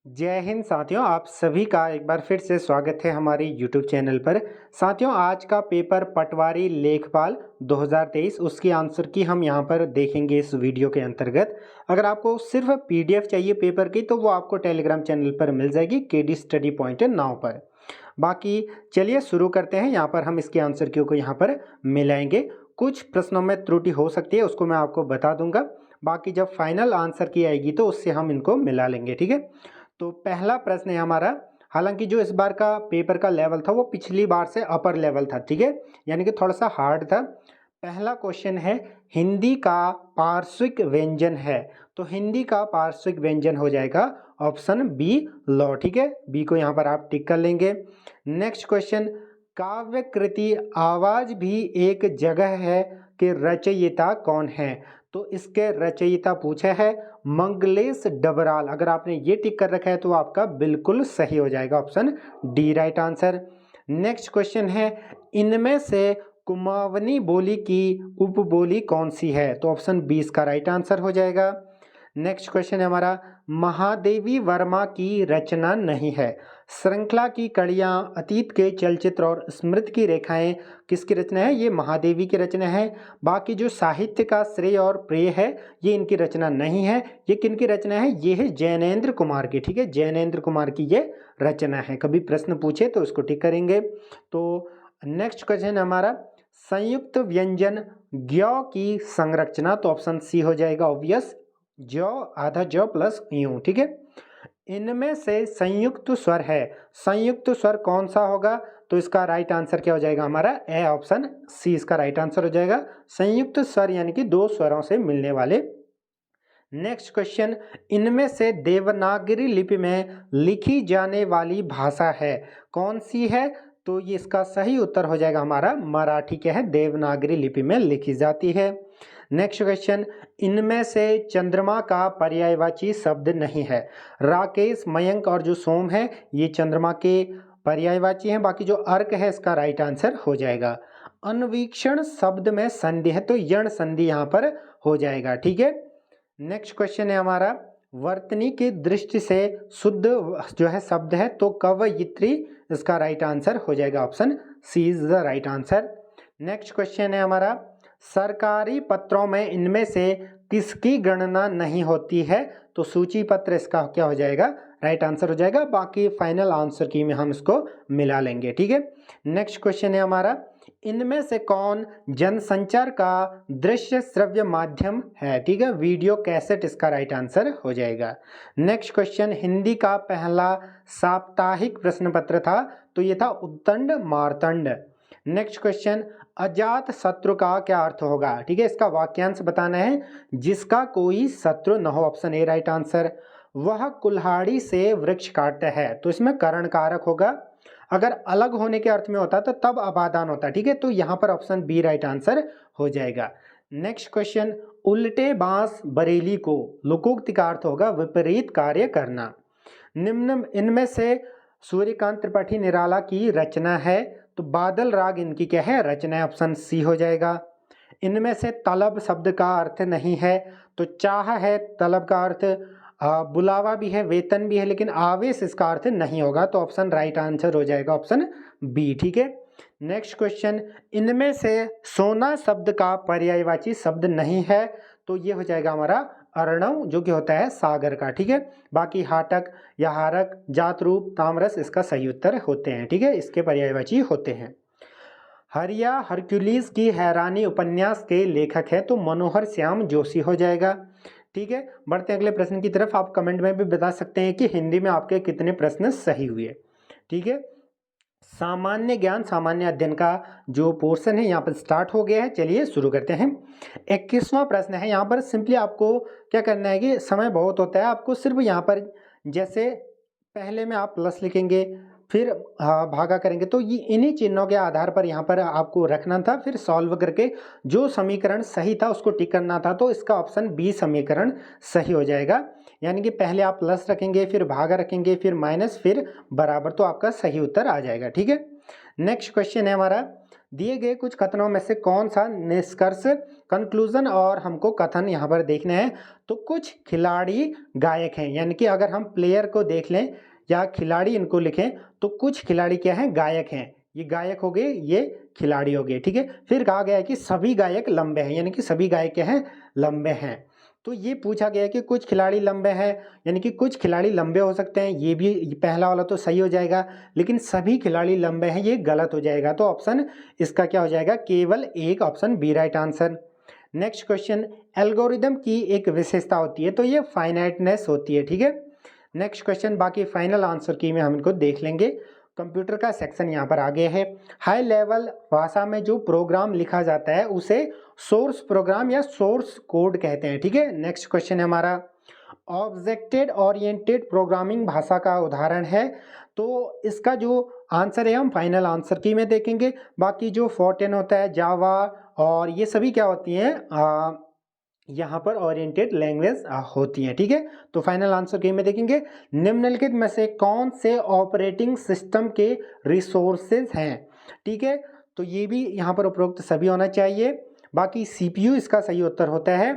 जय हिंद साथियों, आप सभी का एक बार फिर से स्वागत है हमारे YouTube चैनल पर। साथियों, आज का पेपर पटवारी लेखपाल 2023 उसकी आंसर की हम यहां पर देखेंगे इस वीडियो के अंतर्गत। अगर आपको सिर्फ PDF चाहिए पेपर की तो वो आपको टेलीग्राम चैनल पर मिल जाएगी KD स्टडी पॉइंट नाउ पर। बाकी चलिए शुरू करते हैं। यहाँ पर हम इसके आंसर की को यहाँ पर मिलाएंगे। कुछ प्रश्नों में त्रुटि हो सकती है, उसको मैं आपको बता दूंगा। बाकी जब फाइनल आंसर की आएगी तो उससे हम इनको मिला लेंगे, ठीक है। तो पहला प्रश्न है हमारा, हालांकि जो इस बार का पेपर का लेवल था वो पिछली बार से अपर लेवल था, ठीक है, यानी कि थोड़ा सा हार्ड था। पहला क्वेश्चन है, हिंदी का पार्श्विक व्यंजन है, तो हिंदी का पार्श्विक व्यंजन हो जाएगा ऑप्शन बी लौ, ठीक है। बी को यहाँ पर आप टिक कर लेंगे। नेक्स्ट क्वेश्चन, काव्य कृति आवाज भी एक जगह है कि रचयिता कौन है, तो इसके रचयिता पूछा है मंगलेश डबराल। अगर आपने ये टिक कर रखा है तो आपका बिल्कुल सही हो जाएगा, option D right answer. Next question है, इनमें से कुमावनी बोली की उपबोली कौन सी है, तो ऑप्शन 20 का राइट आंसर हो जाएगा। नेक्स्ट क्वेश्चन है हमारा, महादेवी वर्मा की रचना नहीं है। श्रृंखला की कड़ियाँ, अतीत के चलचित्र और स्मृति की रेखाएं किसकी रचना है, ये महादेवी की रचना है। बाकी जो साहित्य का श्रेय और प्रेय है ये इनकी रचना नहीं है। ये किनकी रचना है, ये है जैनेन्द्र कुमार की, ठीक है, जैनेन्द्र कुमार की ये रचना है। कभी प्रश्न पूछे तो उसको टिक करेंगे। तो नेक्स्ट क्वेश्चन हमारा, संयुक्त व्यंजन ज्ञ की संरचना, तो ऑप्शन सी हो जाएगा ऑब्वियस, ज्यो आधा ज्यो प्लस यूं, ठीक है। इनमें से संयुक्त स्वर है, संयुक्त स्वर कौन सा होगा, तो इसका राइट आंसर क्या हो जाएगा हमारा ए, ऑप्शन सी इसका राइट आंसर हो जाएगा। संयुक्त स्वर यानी कि दो स्वरों से मिलने वाले। नेक्स्ट क्वेश्चन, इनमें से देवनागरी लिपि में लिखी जाने वाली भाषा है कौन सी है, तो ये इसका सही उत्तर हो जाएगा हमारा मराठी, क्या है, देवनागरी लिपि में लिखी जाती है। नेक्स्ट क्वेश्चन, इनमें से चंद्रमा का पर्यायवाची शब्द नहीं है। राकेश, मयंक और जो सोम है ये चंद्रमा के पर्यायवाची हैं। बाकी जो अर्क है इसका राइट आंसर हो जाएगा। अन्वीक्षण शब्द में संधि है तो यण संधि यहाँ पर हो जाएगा, ठीक है। नेक्स्ट क्वेश्चन है हमारा, वर्तनी की दृष्टि से शुद्ध जो है शब्द है तो कवयित्री इसका राइट आंसर हो जाएगा, option C is the right answer. Next question है हमारा, सरकारी पत्रों में इनमें से किसकी गणना नहीं होती है, तो सूची पत्र इसका क्या हो जाएगा, राइट आंसर हो जाएगा। बाकी फाइनल आंसर की में हम इसको मिला लेंगे, ठीक है। नेक्स्ट क्वेश्चन है हमारा, इनमें से कौन जनसंचार का दृश्य श्रव्य माध्यम है, ठीक है, वीडियो कैसेट इसका राइट आंसर हो जाएगा। नेक्स्ट क्वेश्चन, हिंदी का पहला साप्ताहिक प्रश्न पत्र था तो ये था उत्तंड मार्तंड। नेक्स्ट क्वेश्चन, अजात शत्रु का क्या अर्थ होगा, ठीक है, इसका वाक्यांश बताना है, जिसका कोई शत्रु न हो, ऑप्शन ए राइट आंसर। वह कुल्हाड़ी से वृक्ष काटता है, तो इसमें करण कारक होगा। अगर अलग होने के अर्थ में होता तो तब अपादान होता, ठीक है, तो यहाँ पर ऑप्शन बी राइट आंसर हो जाएगा। नेक्स्ट क्वेश्चन, उल्टे बांस बरेली को लोकोक्ति का अर्थ होगा विपरीत कार्य करना। निम्न इनमें से सूर्यकांत त्रिपाठी निराला की रचना है, तो बादल राग इनकी क्या है, रचना है, ऑप्शन सी हो जाएगा। इनमें से तलब शब्द का अर्थ नहीं है, तो चाह है तलब का अर्थ, बुलावा भी है, वेतन भी है, लेकिन आवेश इसका अर्थ नहीं होगा, तो ऑप्शन राइट आंसर हो जाएगा ऑप्शन बी, ठीक है। नेक्स्ट क्वेश्चन, इनमें से सोना शब्द का पर्यायवाची शब्द नहीं है, तो ये हो जाएगा हमारा अर्णव, जो कि होता है सागर का, ठीक है। बाकी हाटक या हारक, जात रूप, तामरस इसका सही उत्तर होते हैं, ठीक है, इसके पर्यायवाची होते हैं। हरिया हरक्यूलिस की हैरानी उपन्यास के लेखक है, तो मनोहर श्याम जोशी हो जाएगा, ठीक है। बढ़ते हैं अगले प्रश्न की तरफ। आप कमेंट में भी बता सकते हैं कि हिंदी में आपके कितने प्रश्न सही हुए, ठीक है। सामान्य ज्ञान सामान्य अध्ययन का जो पोर्शन है यहाँ पर स्टार्ट हो गया है, चलिए शुरू करते हैं। 21वां प्रश्न है, यहाँ पर सिंपली आपको क्या करना है कि समय बहुत होता है, आपको सिर्फ यहाँ पर जैसे पहले में आप प्लस लिखेंगे फिर भागा करेंगे, तो ये इन्हीं चिन्हों के आधार पर यहाँ पर आपको रखना था, फिर सॉल्व करके जो समीकरण सही था उसको टिक करना था, तो इसका ऑप्शन बी समीकरण सही हो जाएगा। यानी कि पहले आप प्लस रखेंगे, फिर भागा रखेंगे, फिर माइनस, फिर बराबर, तो आपका सही उत्तर आ जाएगा, ठीक है। नेक्स्ट क्वेश्चन है हमारा, दिए गए कुछ कथनों में से कौन सा निष्कर्ष कंक्लूजन और हमको कथन यहाँ पर देखना है। तो कुछ खिलाड़ी गायक हैं, यानी कि अगर हम प्लेयर को देख लें या खिलाड़ी इनको लिखें तो कुछ खिलाड़ी क्या हैं, गायक हैं। ये गायक हो गए, ये खिलाड़ी हो गए, ठीक है। फिर कहा गया है कि सभी गायक लंबे हैं, यानी कि सभी गायक क्या हैं, लंबे हैं। तो ये पूछा गया है कि कुछ खिलाड़ी लंबे हैं, यानी कि कुछ खिलाड़ी लंबे हो सकते हैं, ये भी पहला वाला तो सही हो जाएगा, लेकिन सभी खिलाड़ी लंबे हैं ये गलत हो जाएगा। तो ऑप्शन इसका क्या हो जाएगा, केवल एक, option B right answer. Next question, algorithm की एक विशेषता होती है, तो ये फाइनाइटनेस होती है, ठीक है। नेक्स्ट क्वेश्चन, बाकी फाइनल आंसर की में हम इनको देख लेंगे। कंप्यूटर का सेक्शन यहाँ पर आगे है। हाई लेवल भाषा में जो प्रोग्राम लिखा जाता है उसे सोर्स प्रोग्राम या सोर्स कोड कहते हैं, ठीक है। नेक्स्ट क्वेश्चन है हमारा, ऑब्जेक्टेड ओरिएंटेड प्रोग्रामिंग भाषा का उदाहरण है। तो इसका जो आंसर है हम फाइनल आंसर की में देखेंगे। बाकी जो फोर्टेन होता है, जावा और ये सभी क्या होती हैं, यहाँ पर ओरिएंटेड लैंग्वेज होती है, ठीक है। तो फाइनल आंसर की में देखेंगे, निम्नलिखित में से कौन से ऑपरेटिंग सिस्टम के रिसोर्सेज हैं, ठीक है। तो ये भी यहाँ पर उपरोक्त सभी होना चाहिए। बाकी सीपीयू इसका सही उत्तर होता है।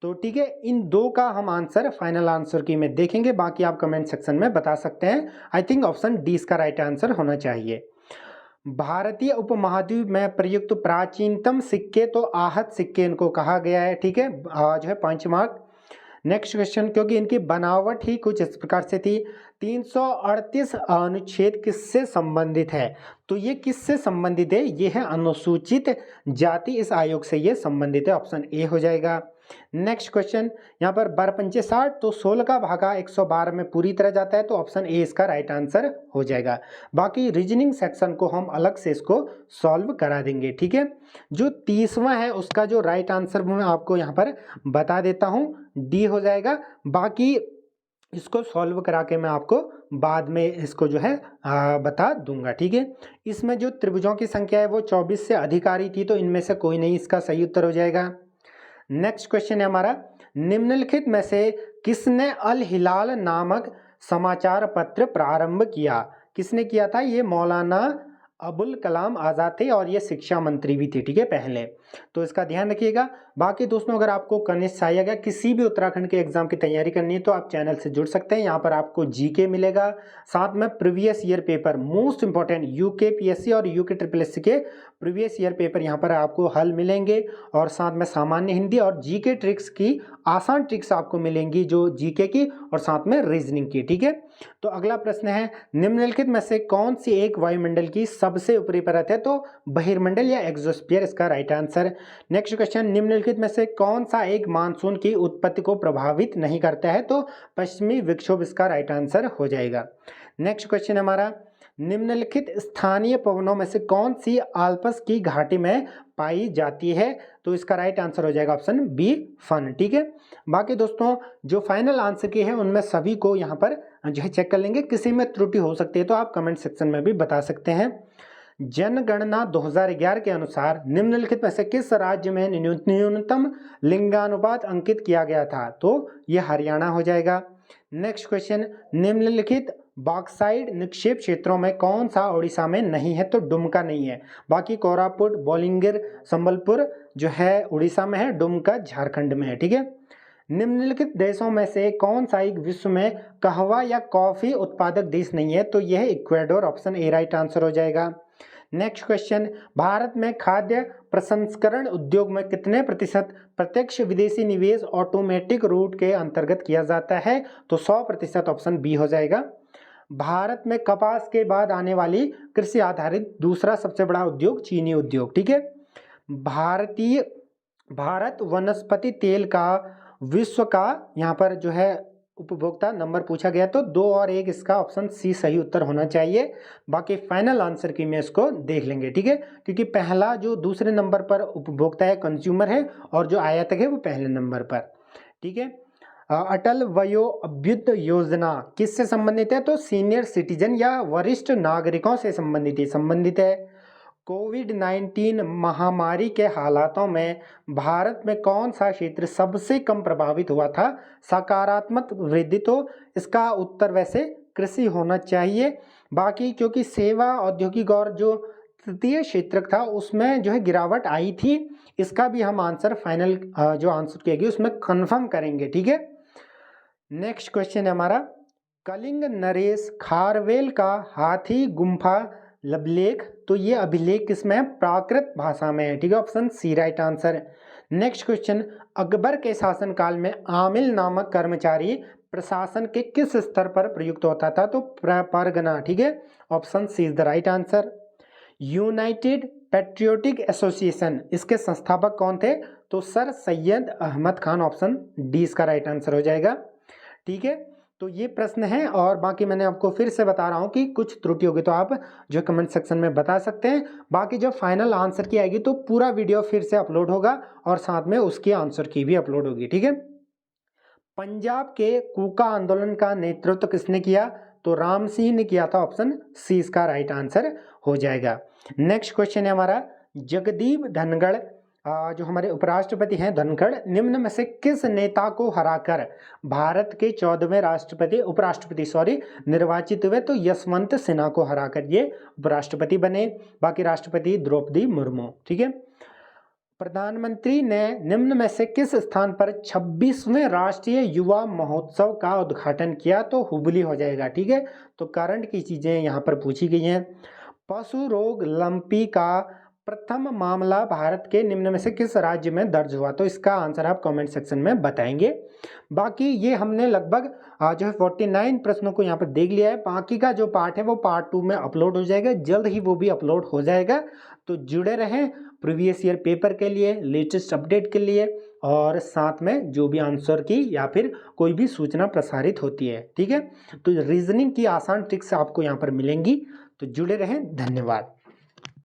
तो ठीक है, इन दो का हम आंसर फाइनल आंसर की में देखेंगे, बाकी आप कमेंट सेक्शन में बता सकते हैं। आई थिंक ऑप्शन डी इसका राइट आंसर होना चाहिए। भारतीय उपमहाद्वीप में प्रयुक्त प्राचीनतम सिक्के, तो आहत सिक्के इनको कहा गया है, ठीक है, जो है 5 मार्क। नेक्स्ट क्वेश्चन, क्योंकि इनकी बनावट ही कुछ इस प्रकार से थी, 338 अनुच्छेद किससे संबंधित है। तो ये किससे संबंधित है, ये है अनुसूचित जाति इस आयोग से ये संबंधित है, ऑप्शन ए हो जाएगा। नेक्स्ट क्वेश्चन, यहाँ पर बरपंचे 60 तो 16 का भागा 112 में पूरी तरह जाता है, तो ऑप्शन ए इसका राइट आंसर हो जाएगा। बाकी रीजनिंग सेक्शन को हम अलग से इसको सॉल्व करा देंगे, ठीक है। जो 30वां है उसका जो राइट आंसर मैं आपको यहाँ पर बता देता हूँ, डी हो जाएगा। बाकी इसको सॉल्व करा के मैं आपको बाद में इसको जो है बता दूंगा, ठीक है। इसमें जो त्रिभुजों की संख्या है वो 24 से अधिक आ रही थी, तो इनमें से कोई नहीं इसका सही उत्तर हो जाएगा। नेक्स्ट क्वेश्चन है हमारा, निम्नलिखित में से किसने अल हिलाल नामक समाचार पत्र प्रारंभ किया। किसने किया था, ये मौलाना अबुल कलाम आज़ाद थे और ये शिक्षा मंत्री भी थे, ठीक है, पहले। तो इसका ध्यान रखिएगा। बाकी दोस्तों, अगर आपको कनिष्ठ सहायक या किसी भी उत्तराखंड के एग्जाम की तैयारी करनी है तो आप चैनल से जुड़ सकते हैं। यहाँ पर आपको जीके मिलेगा, साथ में previous year paper most important UK PSC और यूके ट्रिपल एससी के प्रीवियस ईयर पेपर यहाँ पर आपको हल मिलेंगे, और साथ में सामान्य हिंदी और जीके ट्रिक्स की आसान ट्रिक्स आपको मिलेंगी, जो जीके की और साथ में रीजनिंग की, ठीक है। तो अगला प्रश्न है, निम्नलिखित में से कौन सी एक वायुमंडल की सबसे ऊपरी परत है, तो बहिर्मंडल या एक्सोस्फीयर इसका राइट आंसर। नेक्स्ट क्वेश्चन, निम्नलिखित में से कौन सा एक मानसून की उत्पत्ति को प्रभावित नहीं करता है, तो पश्चिमी विक्षोभ इसका राइट आंसर हो जाएगा। नेक्स्ट क्वेश्चन हमारा, निम्नलिखित स्थानीय पवनों में से कौन सी आल्प्स की घाटी में पाई जाती है, तो इसका राइट आंसर हो जाएगा ऑप्शन बी फन, ठीक है। बाकी दोस्तों, जो फाइनल आंसर की है उनमें सभी को यहाँ पर जो है चेक कर लेंगे, किसी में त्रुटि हो सकती है तो आप कमेंट सेक्शन में भी बता सकते हैं। जनगणना 2011 के अनुसार निम्नलिखित में से किस राज्य में न्यूनतम लिंगानुपात अंकित किया गया था, तो यह हरियाणा हो जाएगा। नेक्स्ट क्वेश्चन, निम्नलिखित बॉक्साइड निक्षेप क्षेत्रों में कौन सा उड़ीसा में नहीं है, तो डुमका नहीं है। बाकी कोरापुट, बोलिंगर, संबलपुर जो है उड़ीसा में है, डुमका झारखंड में है, ठीक है। निम्नलिखित देशों में से कौन सा एक विश्व में कहवा या कॉफी उत्पादक देश नहीं है, तो यह Ecuador, option A right answer हो जाएगा। नेक्स्ट क्वेश्चन, भारत में खाद्य प्रसंस्करण उद्योग में कितने प्रतिशत प्रत्यक्ष विदेशी निवेश ऑटोमेटिक रूट के अंतर्गत किया जाता है, तो 100%, ऑप्शन बी हो जाएगा। भारत में कपास के बाद आने वाली कृषि आधारित दूसरा सबसे बड़ा उद्योग चीनी उद्योग, ठीक है। भारत वनस्पति तेल का विश्व का यहाँ पर जो है उपभोक्ता नंबर पूछा गया, तो 2 और 1 इसका ऑप्शन सी सही उत्तर होना चाहिए। बाकी फाइनल आंसर की में इसको देख लेंगे, ठीक है, क्योंकि पहला जो दूसरे नंबर पर उपभोक्ता है कंज्यूमर है, और जो आयातक है वो पहले नंबर पर, ठीक है। अटल वयोअभ्युदय योजना किससे संबंधित है, तो सीनियर सिटीजन या वरिष्ठ नागरिकों से संबंधित है। कोविड-19 महामारी के हालातों में भारत में कौन सा क्षेत्र सबसे कम प्रभावित हुआ था, सकारात्मक वृद्धि, तो इसका उत्तर वैसे कृषि होना चाहिए। बाकी क्योंकि सेवा, औद्योगिक और जो तृतीय क्षेत्रक था उसमें जो है गिरावट आई थी। इसका भी हम आंसर फाइनल जो आंसर किया गया उसमें कंफर्म करेंगे, ठीक है। नेक्स्ट क्वेश्चन है हमारा, कलिंग नरेश खारवेल का हाथी गुम्फा लवलेख, तो ये अभिलेख किसमें है? प्राकृत भाषा में है, ठीक है, option C right answer. Next question, अकबर के शासनकाल में आमिल नामक कर्मचारी प्रशासन के किस स्तर पर प्रयुक्त होता था? तो परगना, ठीक है, option C is the right answer. United patriotic association, इसके संस्थापक कौन थे? तो sir Syed Ahmad Khan, option D इसका राइट आंसर हो जाएगा, ठीक है। तो ये प्रश्न है और बाकी मैंने आपको फिर से बता रहा हूँ कि कुछ त्रुटि होगी तो आप जो कमेंट सेक्शन में बता सकते हैं। बाकी जब फाइनल आंसर की आएगी तो पूरा वीडियो फिर से अपलोड होगा और साथ में उसकी आंसर की भी अपलोड होगी, ठीक है। पंजाब के कूका आंदोलन का नेतृत्व किसने किया? तो राम सिंह ने किया था, ऑप्शन सी इसका राइट आंसर हो जाएगा। नेक्स्ट क्वेश्चन है हमारा, जगदीप धनखड़ जो हमारे उपराष्ट्रपति हैं धनखड़, निम्न में से किस नेता को हराकर भारत के 14वें उपराष्ट्रपति निर्वाचित हुए? तो यशवंत सिन्हा को हराकर ये उपराष्ट्रपति बने। बाकी राष्ट्रपति द्रौपदी मुर्मू, ठीक है। प्रधानमंत्री ने निम्न में से किस स्थान पर 26वें राष्ट्रीय युवा महोत्सव का उद्घाटन किया? तो हुबली हो जाएगा, ठीक है। तो करंट की चीजें यहाँ पर पूछी गई हैं। पशु रोग लंपी का प्रथम मामला भारत के निम्न में से किस राज्य में दर्ज हुआ? तो इसका आंसर आप कमेंट सेक्शन में बताएंगे। बाकी ये हमने लगभग जो है 49 प्रश्नों को यहाँ पर देख लिया है। बाकी का जो पार्ट है वो पार्ट 2 में अपलोड हो जाएगा, जल्द ही वो भी अपलोड हो जाएगा। तो जुड़े रहें प्रीवियस ईयर पेपर के लिए, लेटेस्ट अपडेट के लिए, और साथ में जो भी आंसर की या फिर कोई भी सूचना प्रसारित होती है, ठीक है। तो रीजनिंग की आसान ट्रिक्स आपको यहाँ पर मिलेंगी, तो जुड़े रहें। धन्यवाद।